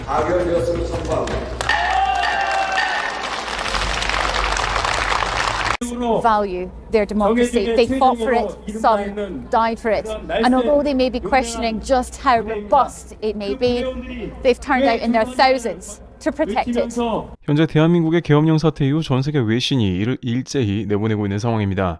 가결되었음을 선포합니다. Value their democracy. They fought for it, some died for it. And although they may be questioning just how robust it may be, they've turned out in their thousands to protect it. 현재 대한민국의 계엄령 사태 이후 전 세계 외신이 이를 일제히 내보내고 있는 상황입니다.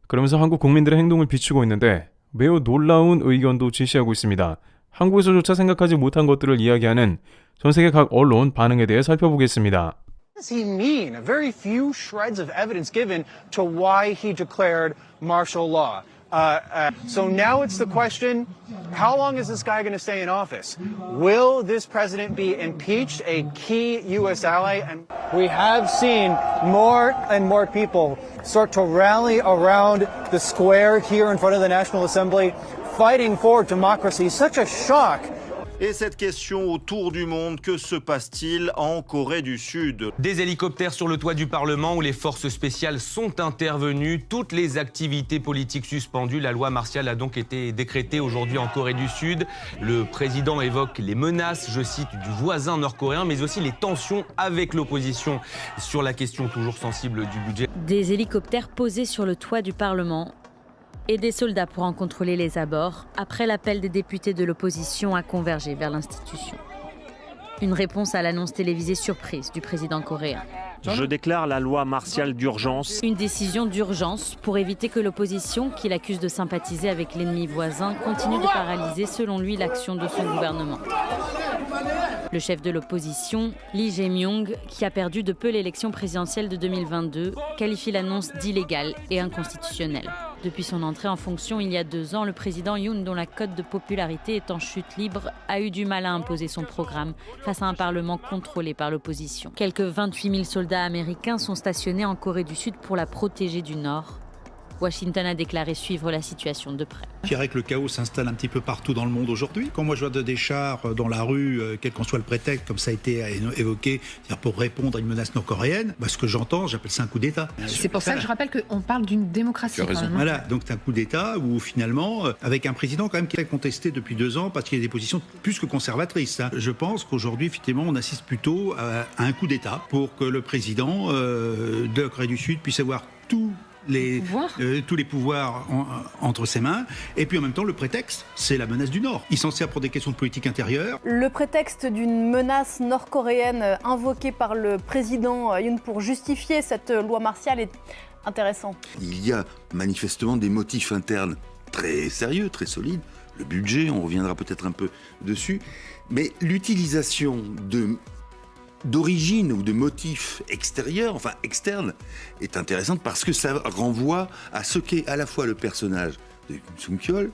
그러면서 한국 국민들의 행동을 비추고 있는데 매우 놀라운 의견도 제시하고 있습니다. 한국에서조차 생각하지 못한 것들을 이야기하는 전 세계 각 언론 반응에 대해 살펴보겠습니다. What does he mean? Very few shreds of evidence given to why he declared martial law. So now it's the question, how long is this guy going to stay in office? Will this president be impeached, a key U.S. ally? And we have seen more and more people start to rally around the square here in front of the National Assembly, fighting for democracy. Such a shock. Et cette question autour du monde, que se passe-t-il en Corée du Sud? Des hélicoptères sur le toit du Parlement où les forces spéciales sont intervenues, toutes les activités politiques suspendues. La loi martiale a donc été décrétée aujourd'hui en Corée du Sud. Le président évoque les menaces, je cite, du voisin nord-coréen, mais aussi les tensions avec l'opposition sur la question toujours sensible du budget. Des hélicoptères posés sur le toit du Parlement et des soldats pour en contrôler les abords, après l'appel des députés de l'opposition à converger vers l'institution. Une réponse à l'annonce télévisée surprise du président coréen. Je déclare la loi martiale d'urgence. Une décision d'urgence pour éviter que l'opposition, qu'il accuse de sympathiser avec l'ennemi voisin, continue de paralyser, selon lui, l'action de son gouvernement. Le chef de l'opposition, Lee Jae-myung, qui a perdu de peu l'élection présidentielle de 2022, qualifie l'annonce d'illégale et inconstitutionnelle. Depuis son entrée en fonction il y a 2 ans, le président Yoon, dont la cote de popularité est en chute libre, a eu du mal à imposer son programme face à un parlement contrôlé par l'opposition. Quelques 28 000 soldats américains sont stationnés en Corée du Sud pour la protéger du Nord. Washington a déclaré suivre la situation de près. Je dirais que le chaos s'installe un petit peu partout dans le monde aujourd'hui. Quand moi je vois des chars dans la rue, quel qu'en soit le prétexte, comme ça a été évoqué, c'est-à-dire pour répondre à une menace nord-coréenne, ce que j'entends, j'appelle ça un coup d'État. C'est pour ça que je rappelle qu'on parle d'une démocratie. Tu as raison. Voilà, donc c'est un coup d'État où finalement, avec un président quand même qui est contesté depuis 2 ans parce qu'il y a des positions plus que conservatrices. Je pense qu'aujourd'hui, effectivement, on assiste plutôt à un coup d'État pour que le président de la Corée du Sud puisse avoir tous les pouvoirs entre ses mains. Et puis en même temps, le prétexte, c'est la menace du Nord. Il s'en sert pour des questions de politique intérieure. Le prétexte d'une menace nord-coréenne invoquée par le président Yoon pour justifier cette loi martiale est intéressant. Il y a manifestement des motifs internes très sérieux, très solides. Le budget, on reviendra peut-être un peu dessus. Mais l'utilisation d'origine ou de motifs extérieurs, enfin externes, est intéressante parce que ça renvoie à ce qu'est à la fois le personnage de Yoon Suk-yeol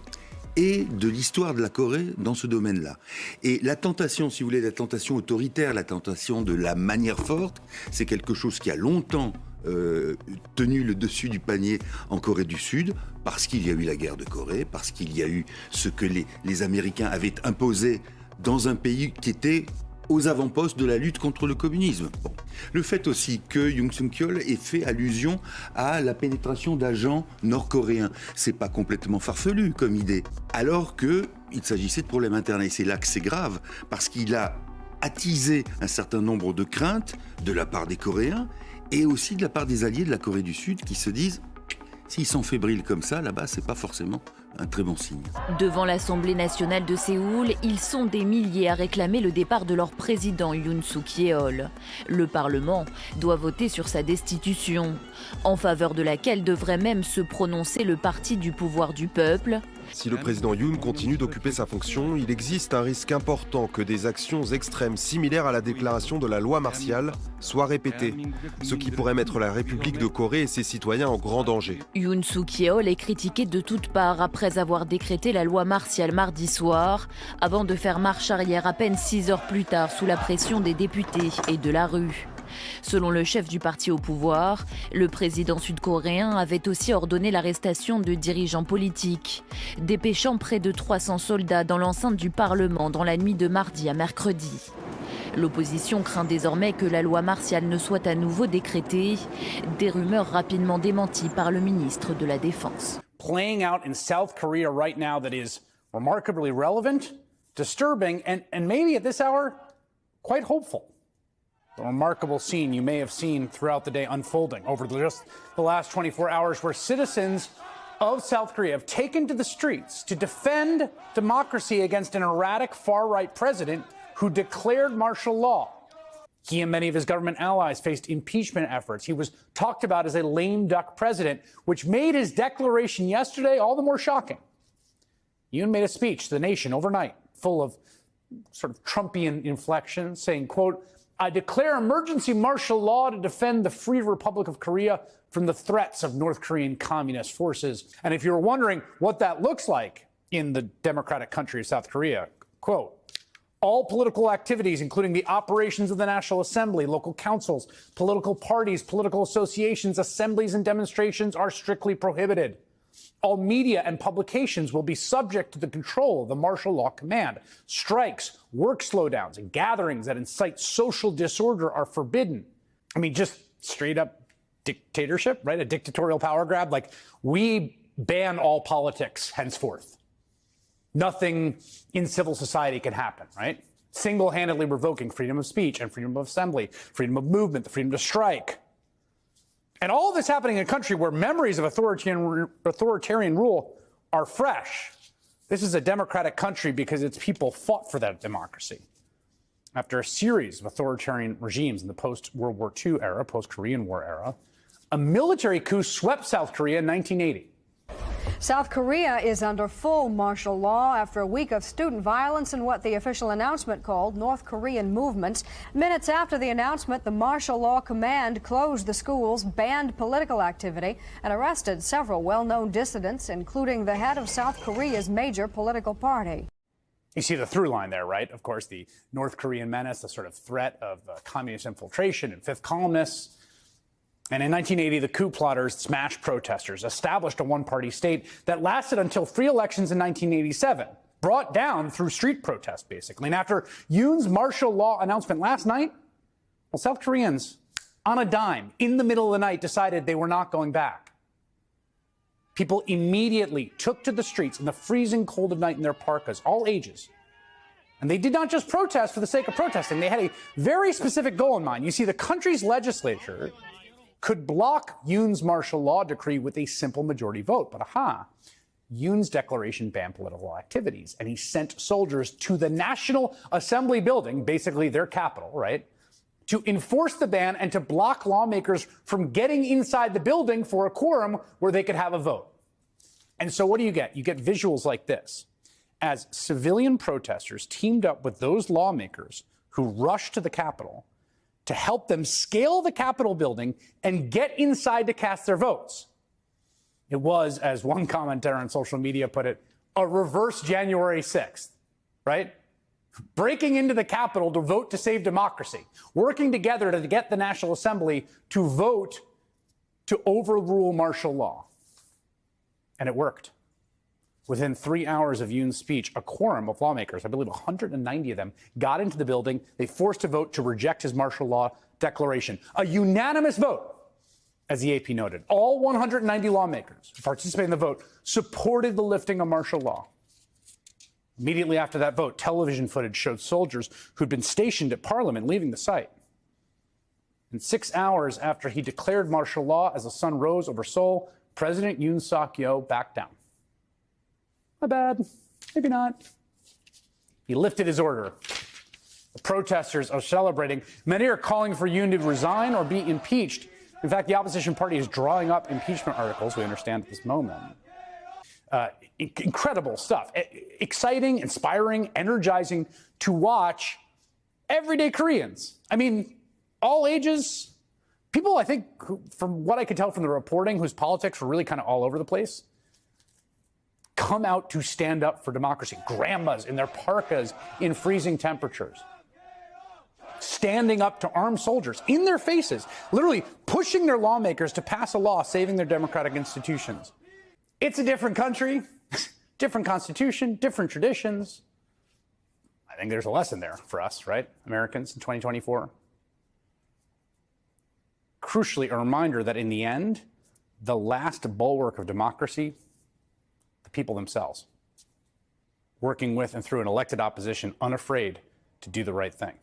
et de l'histoire de la Corée dans ce domaine-là. Et la tentation, si vous voulez, la tentation autoritaire, la tentation de la manière forte, c'est quelque chose qui a longtemps tenu le dessus du panier en Corée du Sud, parce qu'il y a eu la guerre de Corée, parce qu'il y a eu ce que les Américains avaient imposé dans un pays qui était aux avant-postes de la lutte contre le communisme. Bon. Le fait aussi que Yoon Suk-yeol ait fait allusion à la pénétration d'agents nord-coréens, c'est pas complètement farfelu comme idée, alors qu'il s'agissait de problèmes internes. Et c'est là que c'est grave, parce qu'il a attisé un certain nombre de craintes de la part des Coréens et aussi de la part des alliés de la Corée du Sud qui se disent s'ils sont fébriles comme ça, là-bas, c'est pas forcément un très bon signe. Devant l'Assemblée nationale de Séoul, ils sont des milliers à réclamer le départ de leur président Yoon Suk-yeol. Le Parlement doit voter sur sa destitution, en faveur de laquelle devrait même se prononcer le parti du pouvoir du peuple. Si le président Yoon continue d'occuper sa fonction, il existe un risque important que des actions extrêmes similaires à la déclaration de la loi martiale soient répétées, ce qui pourrait mettre la République de Corée et ses citoyens en grand danger. Yoon Suk-yeol est critiqué de toutes parts après avoir décrété la loi martiale mardi soir, avant de faire marche arrière à peine 6 heures plus tard sous la pression des députés et de la rue. Selon le chef du parti au pouvoir, le président sud-coréen avait aussi ordonné l'arrestation de dirigeants politiques, dépêchant près de 300 soldats dans l'enceinte du Parlement dans la nuit de mardi à mercredi. L'opposition craint désormais que la loi martiale ne soit à nouveau décrétée, des rumeurs rapidement démenties par le ministre de la Défense. Playing out in South Korea right now that is remarkably relevant, disturbing, and maybe at this hour, quite hopeful. The remarkable scene you may have seen throughout the day unfolding over just the last 24 hours, where citizens of South Korea have taken to the streets to defend democracy against an erratic far-right president who declared martial law. He and many of his government allies faced impeachment efforts. He was talked about as a lame duck president, which made his declaration yesterday all the more shocking. Yoon made a speech to the nation overnight, full of sort of Trumpian inflection, saying, quote, "I declare emergency martial law to defend the Free Republic of Korea from the threats of North Korean communist forces." And if you're wondering what that looks like in the democratic country of South Korea, quote, "All political activities, including the operations of the National Assembly, local councils, political parties, political associations, assemblies, and demonstrations are strictly prohibited. All media and publications will be subject to the control of the martial law command. Strikes, work slowdowns, and gatherings that incite social disorder are forbidden." I mean, just straight up dictatorship, right? A dictatorial power grab. Like, we ban all politics henceforth. Nothing in civil society can happen, right? Single-handedly revoking freedom of speech and freedom of assembly, freedom of movement, the freedom to strike. And all of this happening in a country where memories of authoritarian rule are fresh. This is a democratic country because its people fought for that democracy. After a series of authoritarian regimes in the post-World War II era, post-Korean War era, a military coup swept South Korea in 1980. South Korea is under full martial law after a week of student violence and what the official announcement called North Korean movements. Minutes after the announcement, the martial law command closed the schools, banned political activity, and arrested several well-known dissidents, including the head of South Korea's major political party. You see the through line there, right? Of course, the North Korean menace, the sort of threat of communist infiltration and fifth columnists. And in 1980, the coup plotters smashed protesters, established a one-party state that lasted until free elections in 1987, brought down through street protest, basically. And after Yoon's martial law announcement last night, well, South Koreans, on a dime, in the middle of the night, decided they were not going back. People immediately took to the streets in the freezing cold of night in their parkas, all ages. And they did not just protest for the sake of protesting. They had a very specific goal in mind. You see, the country's legislature could block Yoon's martial law decree with a simple majority vote. But Yoon's declaration banned political activities, and he sent soldiers to the National Assembly building, basically their capital, right, to enforce the ban and to block lawmakers from getting inside the building for a quorum where they could have a vote. And so what do? You get visuals like this, as civilian protesters teamed up with those lawmakers who rushed to the Capitol to help them scale the Capitol building and get inside to cast their votes. It was, as one commentator on social media put it, a reverse January 6th, right? Breaking into the Capitol to vote to save democracy, working together to get the National Assembly to vote to overrule martial law. And it worked. Within 3 hours of Yoon's speech, a quorum of lawmakers, I believe 190 of them, got into the building. They forced a vote to reject his martial law declaration. A unanimous vote, as the AP noted. All 190 lawmakers who participated in the vote supported the lifting of martial law. Immediately after that vote, television footage showed soldiers who'd been stationed at Parliament leaving the site. And 6 hours after he declared martial law, as the sun rose over Seoul, President Yoon Suk-yeol backed down. My bad. Maybe not. He lifted his order. The protesters are celebrating. Many are calling for Yoon to resign or be impeached. In fact, the opposition party is drawing up impeachment articles, we understand, at this moment. Incredible stuff. Exciting, inspiring, energizing to watch everyday Koreans. I mean, all ages. People, I think, from what I could tell from the reporting, whose politics were really kind of all over the place, come out to stand up for democracy. Grandmas in their parkas in freezing temperatures, standing up to armed soldiers in their faces, literally pushing their lawmakers to pass a law saving their democratic institutions. It's a different country, different constitution, different traditions. I think there's a lesson there for us, right, Americans in 2024. Crucially, a reminder that in the end, the last bulwark of democracy, people themselves, working with and through an elected opposition unafraid to do the right thing.